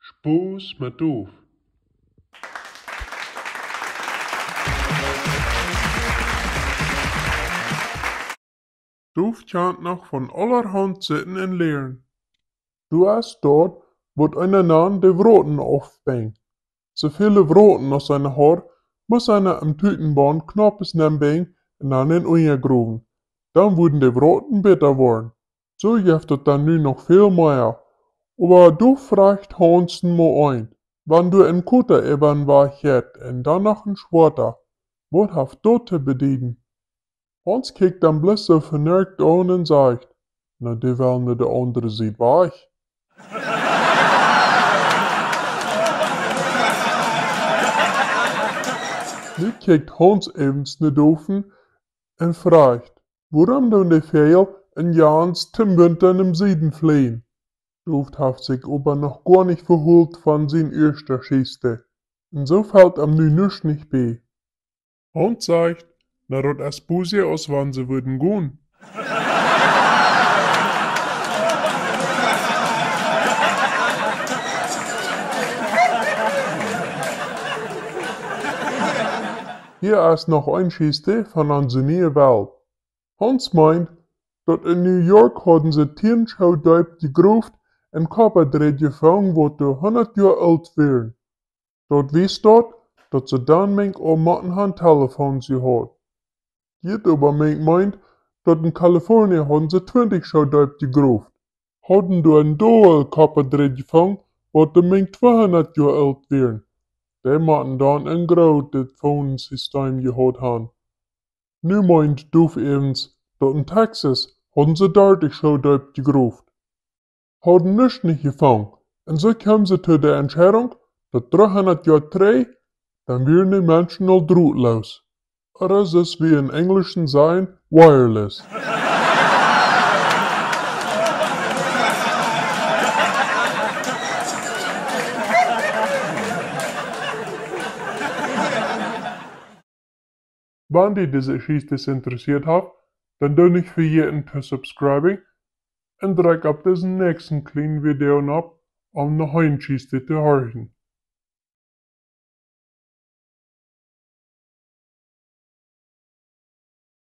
Spoes met doof. Doof kent noch von allerhand Sitten en Lehren. Du hast dort, wird einer Nahen de Wroten aufbängt. So viele Wroten aus seiner Haar muss einer am Tütenbahn knappes nembängen und dann in Ungergruben. Dann würden die Wroten bitter worden. So jeft es dann nu noch viel mehr. Aber du fragt Hansen mal ein, wann du en Kutter eben war hätt und dann noch en Schwarter, wat haft du te bedienen? Hans kijkt dan bloß so vernörkt an und sagt, na die wel de andere sieht war ich. Nu kijkt Hans evens ne Doofen und fragt, warum du de Veel en Jans zum Winter im Süden fliehen? Doof haft sich aber noch gar nicht verholt von sin erster Schiste. Und so fällt am nu nisch nicht bei. Hans sagt, na rot as Busie aus wann sie würden gehen. Hier ist noch ein Schiste von unserer neuen Welt. Hans meint, dat in New York hadden ze 10 Schauduip gegruft en Kapperdreht gefangen, wo de 100 Jahre alt wären. Dort wies dort, dat ze dann menk o Mattenhand Telefons gehad. Jiet aber meint, dat in Kalifornien hadden ze 20 Schauduip gegruft. Hadden du en Doel Kapperdreht gefangen, wo de menk 200 Jahre alt wären. Die matten dann ein groot Phonensystem gehad han. Nu meint Doof evens, dat in Texas hadden ze 30 Schauduip gegruft. Hadden nichts nicht gefangen. Und so kamen sie zu der Entscheidung, dat 300 Jahre drei, dann wären die Menschen al drahtlos. Oder es ist wie in Englischen sagen, wireless. Wenn die diese Geschichte interessiert hat, dann tu nicht vergessen zu subscriben und drück auf diesen nächsten kleinen Video ab, um noch eine Geschichte zu hören.